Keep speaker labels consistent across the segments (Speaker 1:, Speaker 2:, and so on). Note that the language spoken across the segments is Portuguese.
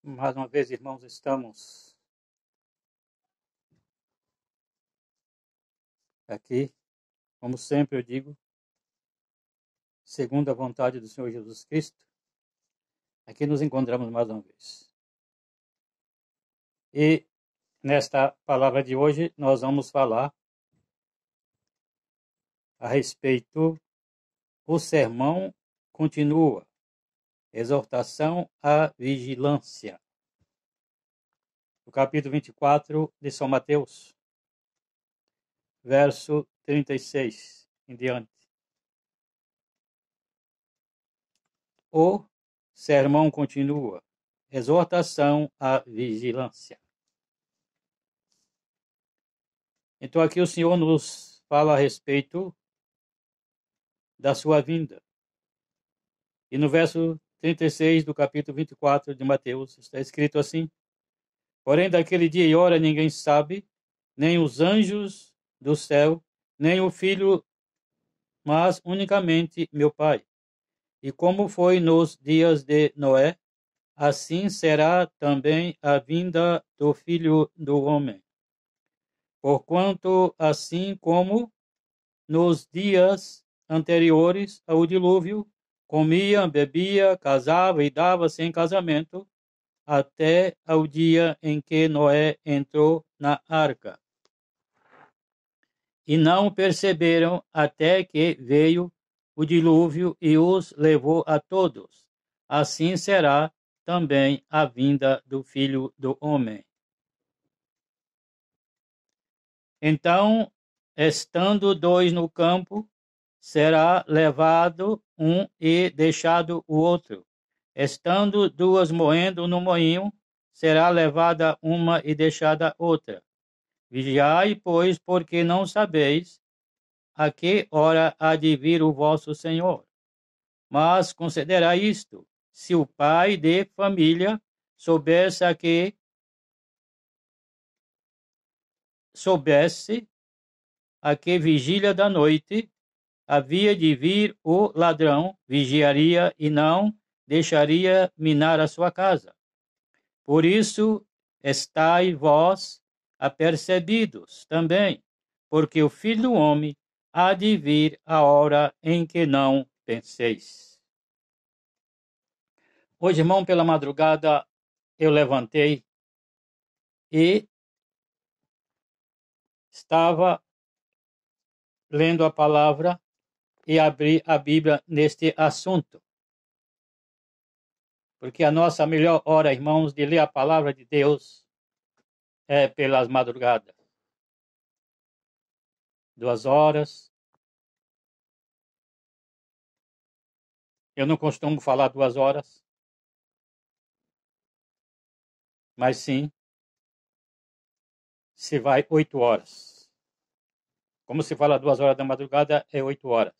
Speaker 1: Mais uma vez, irmãos, estamos aqui, como sempre eu digo, segundo a vontade do Senhor Jesus Cristo. Aqui nos encontramos mais uma vez. E nesta palavra de hoje nós vamos falar a respeito do sermão continua, exortação à vigilância. O capítulo 24 de São Mateus, verso 36 em diante. O sermão continua, exortação à vigilância. Então aqui o Senhor nos fala a respeito da sua vinda. E no verso 36 do capítulo 24 de Mateus está escrito assim: Porém daquele dia e hora ninguém sabe, nem os anjos do céu, nem o Filho, mas unicamente meu Pai. E como foi nos dias de Noé, assim será também a vinda do Filho do Homem. Porquanto, assim como nos dias anteriores ao dilúvio, comia, bebia, casava e dava-se em casamento, até ao dia em que Noé entrou na arca. E não perceberam até que veio o dilúvio e os levou a todos. Assim será também a vinda do Filho do Homem. Então, estando dois no campo, será levado um e deixado o outro. Estando duas moendo no moinho, será levada uma e deixada outra. Vigiai, pois, porque não sabeis a que hora há de vir o vosso Senhor. Mas considerai isto: se o pai de família soubesse a que vigília da noite havia de vir o ladrão, vigiaria e não deixaria minar a sua casa. Por isso, estai vós apercebidos também, porque o Filho do Homem há de vir a hora em que não penseis. Hoje, irmão, pela madrugada, eu levantei e estava lendo a palavra e abri a Bíblia neste assunto. Porque a nossa melhor hora, irmãos, de ler a palavra de Deus é pelas madrugadas. 2 horas. Eu não costumo falar 2 horas, mas sim, se vai 8 horas. Como se fala 2 horas da madrugada, é 8 horas.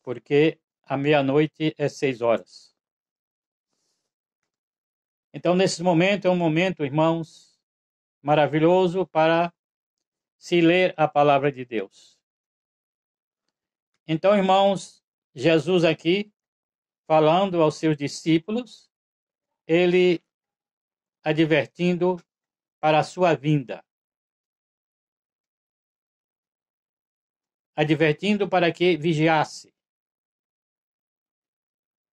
Speaker 1: Porque a meia-noite é 6 horas. Então, nesse momento, é um momento, irmãos, maravilhoso para se ler a palavra de Deus. Então, irmãos, Jesus aqui, falando aos seus discípulos, ele advertindo para a sua vinda. Advertindo para que vigiasse.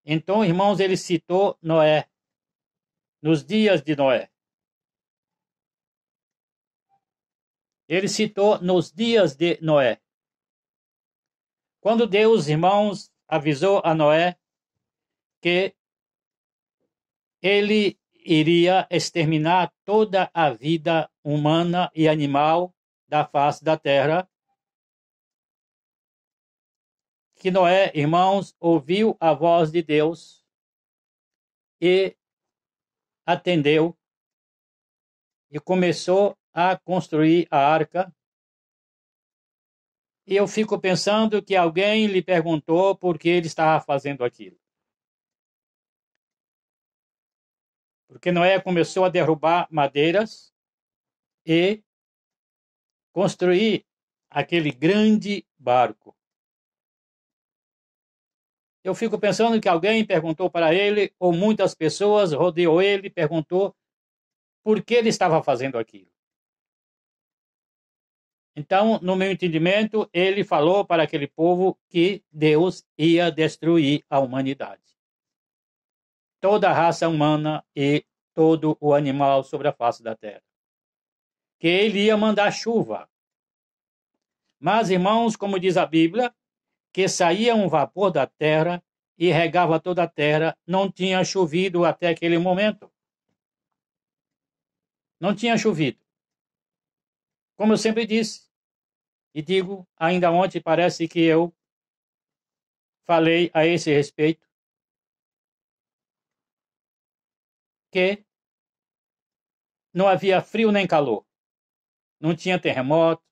Speaker 1: Então, irmãos, ele citou Noé, nos dias de Noé. Ele citou nos dias de Noé. Quando Deus, irmãos, avisou a Noé que ele iria exterminar toda a vida humana e animal da face da terra, que Noé, irmãos, ouviu a voz de Deus e atendeu e começou a construir a arca. E eu fico pensando que alguém lhe perguntou por que ele estava fazendo aquilo. Porque Noé começou a derrubar madeiras e construir aquele grande barco. Eu fico pensando que alguém perguntou para ele, ou muitas pessoas rodeou ele, perguntou por que ele estava fazendo aquilo. Então, no meu entendimento, ele falou para aquele povo que Deus ia destruir a humanidade. Toda a raça humana e todo o animal sobre a face da terra. Que ele ia mandar chuva. Mas, irmãos, como diz a Bíblia, que saía um vapor da terra e regava toda a terra, não tinha chovido até aquele momento. Não tinha chovido. Como eu sempre disse, e digo ainda ontem, parece que eu falei a esse respeito, que não havia frio nem calor, não tinha terremotos,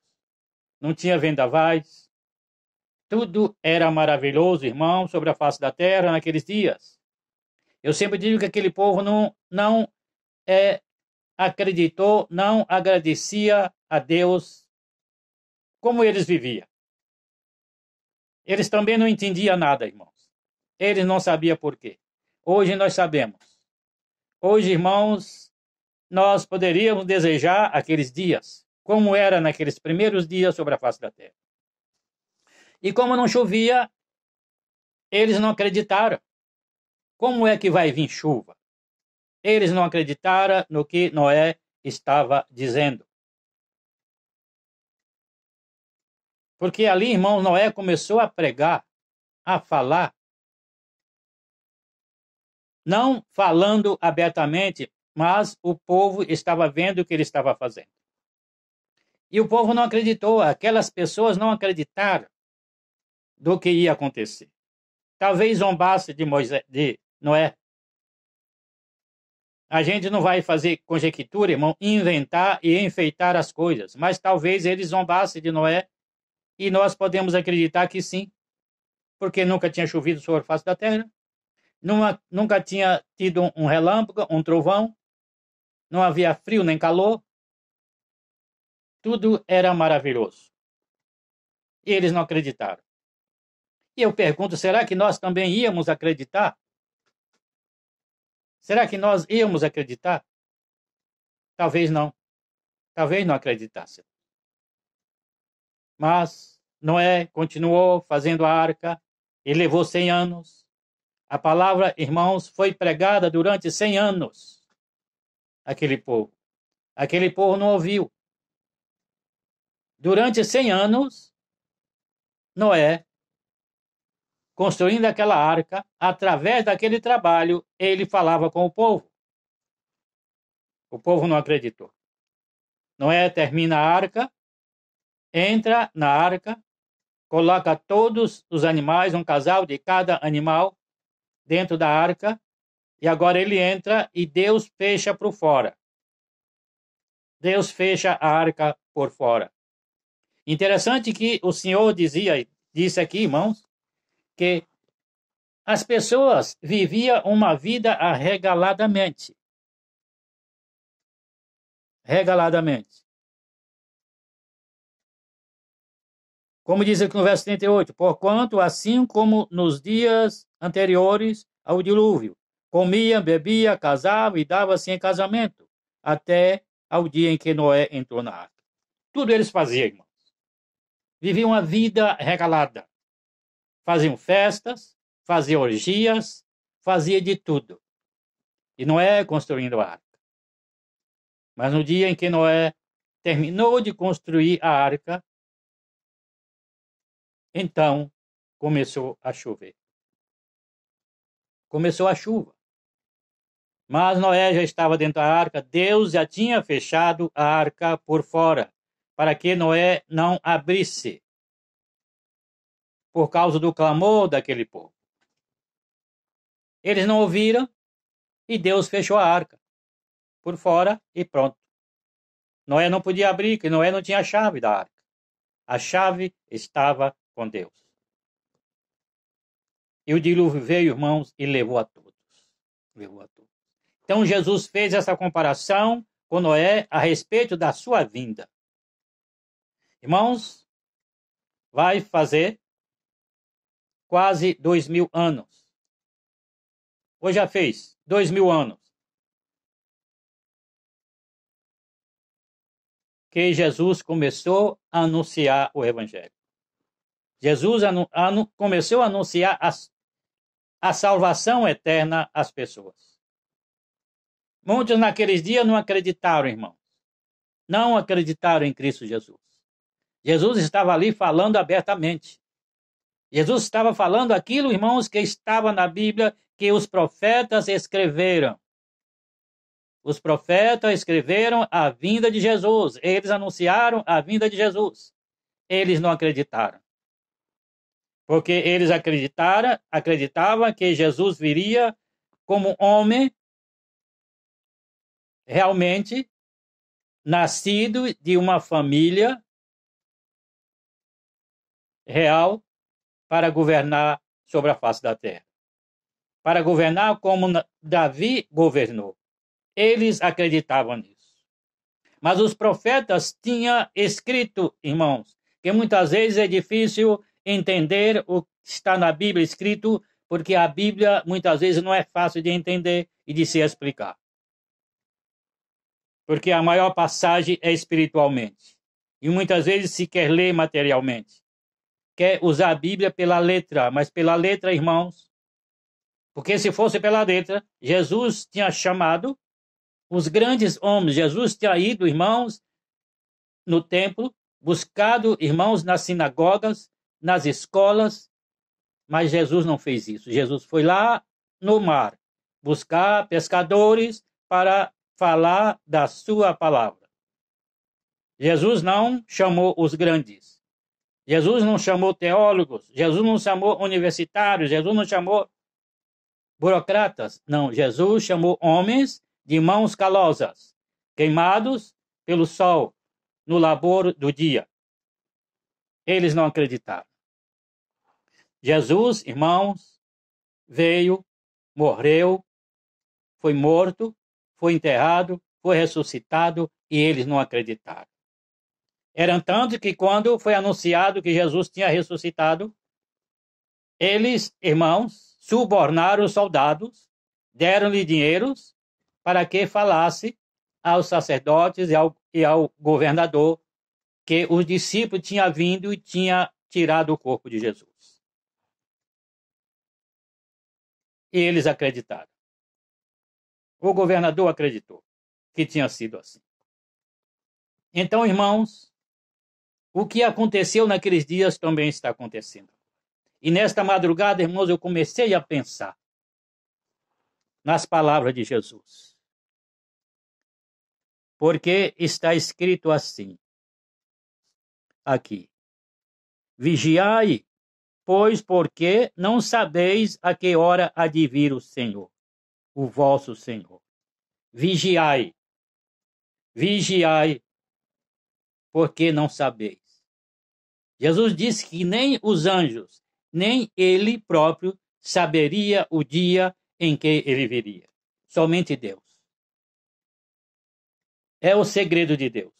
Speaker 1: não tinha vendavais, tudo era maravilhoso, irmão, sobre a face da terra naqueles dias. Eu sempre digo que aquele povo não acreditou, não agradecia a Deus como eles viviam. Eles também não entendiam nada, irmãos. Eles não sabiam por quê. Hoje nós sabemos. Hoje, irmãos, nós poderíamos desejar aqueles dias, como era naqueles primeiros dias sobre a face da terra. E como não chovia, eles não acreditaram. Como é que vai vir chuva? Eles não acreditaram no que Noé estava dizendo. Porque ali, irmão, Noé começou a pregar, a falar, não falando abertamente, mas o povo estava vendo o que ele estava fazendo. E o povo não acreditou, aquelas pessoas não acreditaram do que ia acontecer. Talvez zombasse de Noé. A gente não vai fazer conjectura, irmão, inventar e enfeitar as coisas, mas talvez eles zombassem de Noé e nós podemos acreditar que sim, porque nunca tinha chovido sobre a face da terra, nunca tinha tido um relâmpago, um trovão, não havia frio nem calor, tudo era maravilhoso. E eles não acreditaram. E eu pergunto, será que nós também íamos acreditar? Será que nós íamos acreditar? Talvez não. Talvez não acreditássemos. Mas Noé continuou fazendo a arca e levou 100 anos. A palavra, irmãos, foi pregada durante 100 anos. Aquele povo não ouviu. Durante 100 anos, Noé, construindo aquela arca, através daquele trabalho, ele falava com o povo. O povo não acreditou. Noé termina a arca, entra na arca, coloca todos os animais, um casal de cada animal, dentro da arca, e agora ele entra e Deus fecha por fora. Deus fecha a arca por fora. Interessante que o Senhor disse aqui, irmãos, que as pessoas viviam uma vida arregaladamente. Regaladamente. Como diz aqui no verso 38, porquanto, assim como nos dias anteriores ao dilúvio, comia, bebia, casava e dava-se em casamento, até ao dia em que Noé entrou na arca. Tudo eles faziam, irmãos. Viviam uma vida regalada. Faziam festas, faziam orgias, faziam de tudo. E Noé construindo a arca. Mas no dia em que Noé terminou de construir a arca, então começou a chover. Começou a chuva. Mas Noé já estava dentro da arca, Deus já tinha fechado a arca por fora, para que Noé não abrisse, por causa do clamor daquele povo. Eles não ouviram e Deus fechou a arca por fora e pronto. Noé não podia abrir, porque Noé não tinha a chave da arca. A chave estava com Deus. E o dilúvio veio, irmãos, e levou a todos. Levou a todos. Então Jesus fez essa comparação com Noé a respeito da sua vinda. Irmãos, vai fazer quase 2000 anos. Ou já fez 2000 anos que Jesus começou a anunciar o Evangelho. Jesus começou a anunciar a salvação eterna às pessoas. Muitos naqueles dias não acreditaram, irmãos. Não acreditaram em Cristo Jesus. Jesus estava ali falando abertamente. Jesus estava falando aquilo, irmãos, que estava na Bíblia, que os profetas escreveram. Os profetas escreveram a vinda de Jesus. Eles anunciaram a vinda de Jesus. Eles não acreditaram. Porque eles acreditavam que Jesus viria como homem realmente nascido de uma família real para governar sobre a face da terra. Para governar como Davi governou. Eles acreditavam nisso. Mas os profetas tinham escrito, irmãos, que muitas vezes é difícil entender o que está na Bíblia escrito, porque a Bíblia muitas vezes não é fácil de entender e de se explicar. Porque a maior passagem é espiritualmente. E muitas vezes se quer ler materialmente. Quer usar a Bíblia pela letra, mas pela letra, irmãos, porque se fosse pela letra, Jesus tinha chamado os grandes homens. Jesus tinha ido, irmãos, no templo, buscado irmãos nas sinagogas, nas escolas, mas Jesus não fez isso. Jesus foi lá no mar, buscar pescadores para falar da sua palavra. Jesus não chamou os grandes. Jesus não chamou teólogos. Jesus não chamou universitários. Jesus não chamou burocratas. Não, Jesus chamou homens de mãos calosas, queimados pelo sol, no labor do dia. Eles não acreditaram. Jesus, irmãos, veio, morreu, foi morto, foi enterrado, foi ressuscitado e eles não acreditaram. Era tanto que quando foi anunciado que Jesus tinha ressuscitado, eles, irmãos, subornaram os soldados, deram-lhe dinheiros para que falasse aos sacerdotes e ao governador que os discípulos tinham vindo e tinham tirado o corpo de Jesus. E eles acreditaram. O governador acreditou que tinha sido assim. Então, irmãos, o que aconteceu naqueles dias também está acontecendo. E nesta madrugada, irmãos, eu comecei a pensar nas palavras de Jesus. Porque está escrito assim, aqui. Vigiai, pois porque não sabeis a que hora há de vir o Senhor, o vosso Senhor. Vigiai, vigiai, porque não sabeis. Jesus disse que nem os anjos, nem ele próprio saberia o dia em que ele viria. Somente Deus. É o segredo de Deus.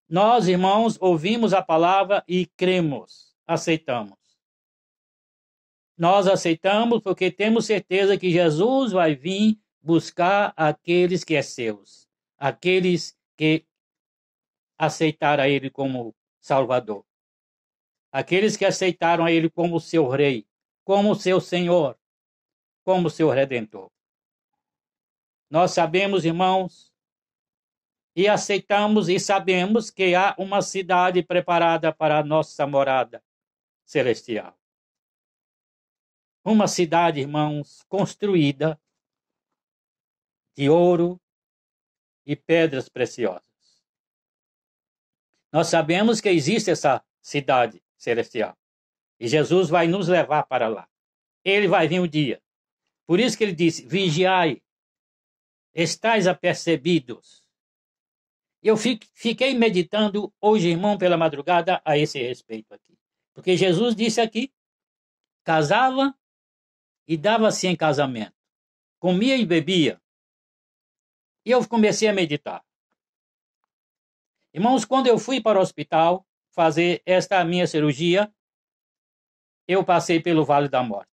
Speaker 1: Nós, irmãos, ouvimos a palavra e cremos, aceitamos. Nós aceitamos porque temos certeza que Jesus vai vir buscar aqueles que é seus, aqueles que aceitaram a Ele como Salvador, aqueles que aceitaram a Ele como seu Rei, como seu Senhor, como seu Redentor. Nós sabemos, irmãos, e aceitamos e sabemos que há uma cidade preparada para a nossa morada celestial. Uma cidade, irmãos, construída de ouro e pedras preciosas. Nós sabemos que existe essa cidade celestial. E Jesus vai nos levar para lá. Ele vai vir um dia. Por isso que ele disse, vigiai, estais apercebidos. Eu fiquei meditando hoje, irmão, pela madrugada, a esse respeito aqui. Porque Jesus disse aqui, casava e dava-se em casamento. Comia e bebia. E eu comecei a meditar. Irmãos, quando eu fui para o hospital fazer esta minha cirurgia, eu passei pelo vale da morte.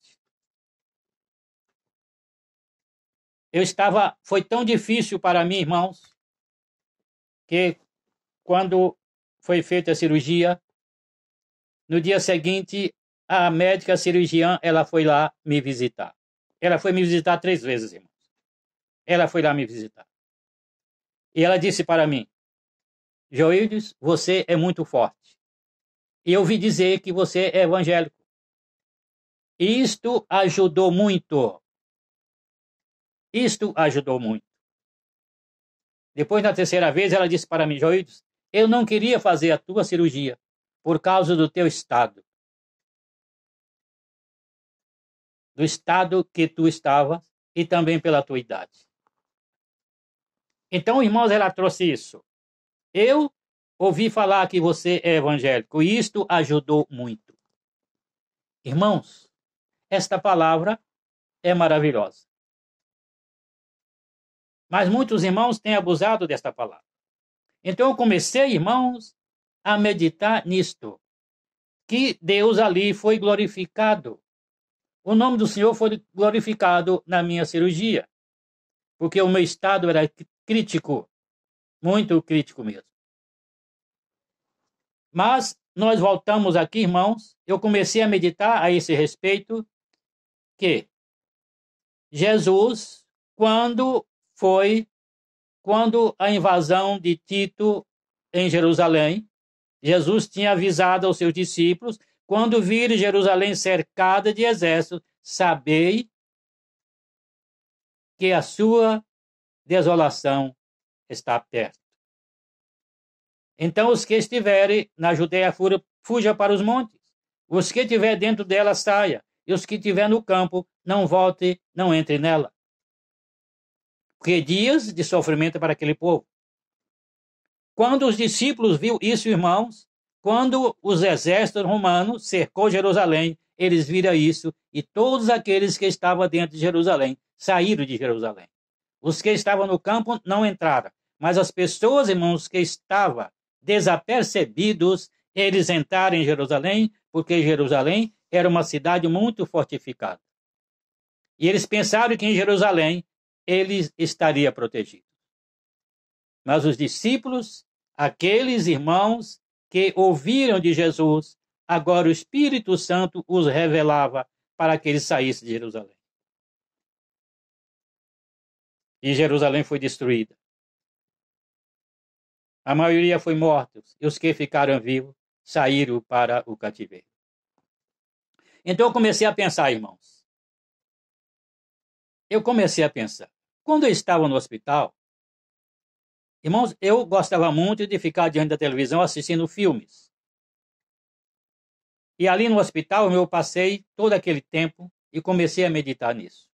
Speaker 1: Foi tão difícil para mim, irmãos, que quando foi feita a cirurgia, no dia seguinte, a médica cirurgiã, ela foi lá me visitar. Ela foi me visitar 3 vezes, irmãos. Ela foi lá me visitar. E ela disse para mim: Joildes, você é muito forte. E eu ouvi dizer que você é evangélico. Isto ajudou muito. Isto ajudou muito. Depois, na 3ª vez, ela disse para mim: Joildes, eu não queria fazer a tua cirurgia por causa do teu estado. Do estado que tu estava e também pela tua idade. Então, irmãos, ela trouxe isso. Eu ouvi falar que você é evangélico e isto ajudou muito. Irmãos, esta palavra é maravilhosa. Mas muitos irmãos têm abusado desta palavra. Então eu comecei, irmãos, a meditar nisto. Que Deus ali foi glorificado. O nome do Senhor foi glorificado na minha cirurgia. Porque o meu estado era crítico. Muito crítico mesmo. Mas nós voltamos aqui, irmãos. Eu comecei a meditar a esse respeito que Jesus, quando a invasão de Tito em Jerusalém, Jesus tinha avisado aos seus discípulos: quando vir Jerusalém cercada de exércitos, sabei que a sua desolação está perto. Então, os que estiverem na Judeia, fuja para os montes. Os que estiver dentro dela, saia. E os que estiver no campo, não volte, não entre nela. Porque dias de sofrimento para aquele povo. Quando os discípulos viram isso, irmãos, quando os exércitos romanos cercou Jerusalém, eles viram isso e todos aqueles que estavam dentro de Jerusalém saíram de Jerusalém. Os que estavam no campo não entraram, mas as pessoas, irmãos, que estavam desapercebidos, eles entraram em Jerusalém, porque Jerusalém era uma cidade muito fortificada. E eles pensaram que em Jerusalém eles estariam protegidos. Mas os discípulos, aqueles irmãos que ouviram de Jesus, agora o Espírito Santo os revelava para que eles saíssem de Jerusalém. E Jerusalém foi destruída. A maioria foi morta, e os que ficaram vivos saíram para o cativeiro. Então eu comecei a pensar, irmãos. Quando eu estava no hospital, irmãos, eu gostava muito de ficar diante da televisão assistindo filmes. E ali no hospital eu passei todo aquele tempo e comecei a meditar nisso.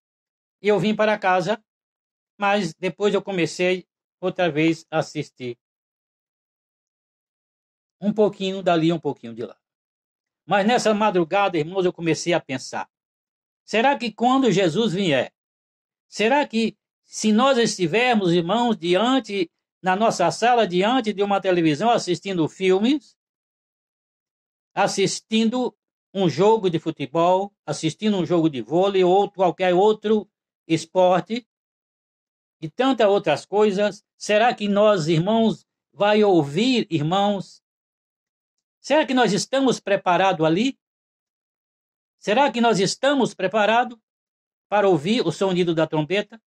Speaker 1: E eu vim para casa, mas depois eu comecei outra vez a assistir. Um pouquinho dali, um pouquinho de lá. Mas nessa madrugada, irmãos, eu comecei a pensar. Será que quando Jesus vier, será que se nós estivermos, irmãos, na nossa sala, diante de uma televisão, assistindo filmes, assistindo um jogo de futebol, assistindo um jogo de vôlei ou qualquer outro esporte e tantas outras coisas, será que nós, irmãos, vai ouvir, irmãos? Será que nós estamos preparados ali? Será que nós estamos preparados para ouvir o sonido da trombeta?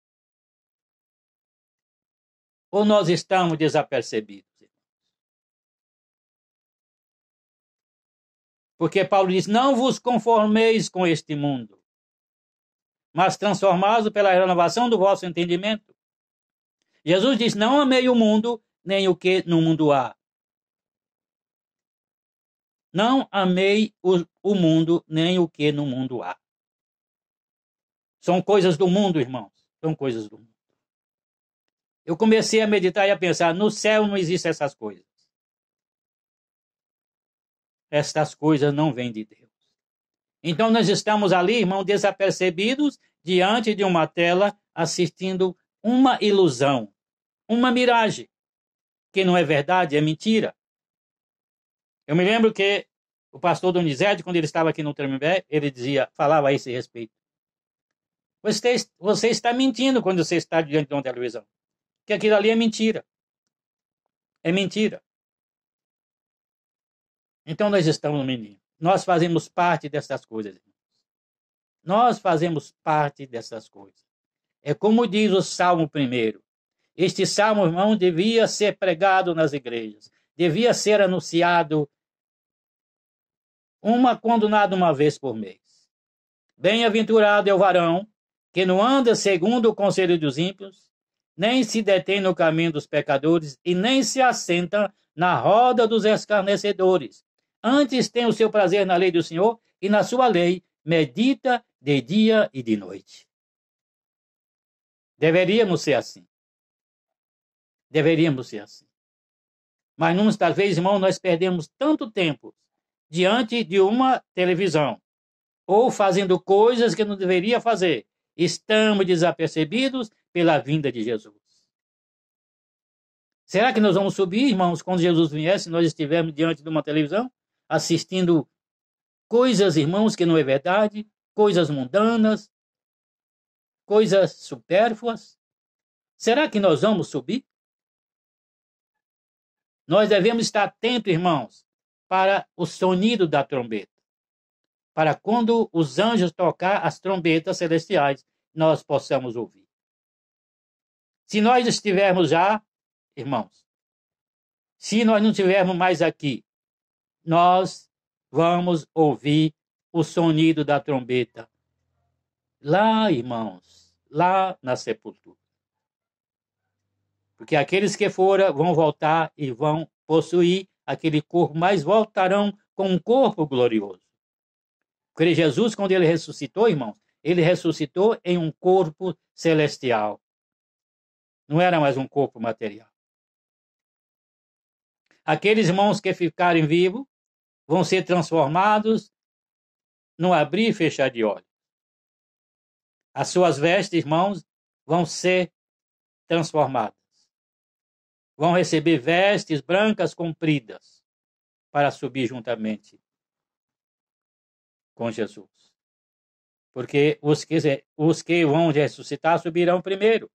Speaker 1: Ou nós estamos desapercebidos? Porque Paulo diz: não vos conformeis com este mundo, mas transformados pela renovação do vosso entendimento. Jesus diz: não amei o mundo, nem o que no mundo há. Não amei o mundo, nem o que no mundo há. São coisas do mundo, irmãos. São coisas do mundo. Eu comecei a meditar e a pensar: no céu não existem essas coisas. Estas coisas não vêm de Deus. Então nós estamos ali, irmão, desapercebidos, diante de uma tela, assistindo uma ilusão, uma miragem, que não é verdade, é mentira. Eu me lembro que O pastor Donizete, quando ele estava aqui no Tremembé, ele falava a esse respeito. Você está mentindo quando você está diante de uma televisão. Que aquilo ali é mentira. É mentira. Então nós estamos mentindo. Nós fazemos parte dessas coisas. Nós fazemos parte dessas coisas. É como diz o Salmo 1. Este salmo, irmão, devia ser pregado nas igrejas. Devia ser anunciado condenado uma vez por mês. Bem-aventurado é o varão que não anda segundo o conselho dos ímpios, nem se detém no caminho dos pecadores e nem se assenta na roda dos escarnecedores. Antes tem o seu prazer na lei do Senhor e na sua lei medita de dia e de noite. Deveríamos ser assim. Deveríamos ser assim. Mas muitas vezes, irmão, nós perdemos tanto tempo diante de uma televisão ou fazendo coisas que não deveria fazer. Estamos desapercebidos pela vinda de Jesus. Será que nós vamos subir, irmãos, quando Jesus vier, se nós estivermos diante de uma televisão, assistindo coisas, irmãos, que não é verdade, coisas mundanas, coisas supérfluas? Será que nós vamos subir? Nós devemos estar atentos, irmãos, para o sonido da trombeta. Para quando os anjos tocar as trombetas celestiais, nós possamos ouvir. Se nós estivermos já, irmãos, se nós não estivermos mais aqui, nós vamos ouvir o sonido da trombeta. Lá, irmãos, lá na sepultura. Porque aqueles que foram vão voltar e vão possuir aquele corpo, mas voltarão com um corpo glorioso. Porque Jesus, quando ele ressuscitou, irmãos, ele ressuscitou em um corpo celestial. Não era mais um corpo material. Aqueles irmãos que ficarem vivos vão ser transformados num abrir e fechar de olhos. As suas vestes, irmãos, vão ser transformadas. Vão receber vestes brancas compridas para subir juntamente com Jesus. Porque os que vão ressuscitar subirão primeiro.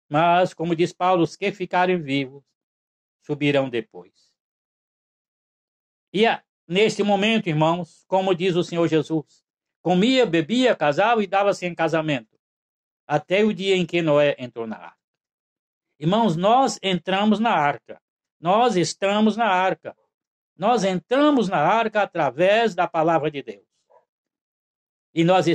Speaker 1: Mas, como diz Paulo, os que ficarem vivos subirão depois. E neste momento, irmãos, como diz o Senhor Jesus, comia, bebia, casava e dava-se em casamento, até o dia em que Noé entrou na arca. Irmãos, nós entramos na arca. Nós estamos na arca. Nós entramos na arca através da palavra de Deus. E nós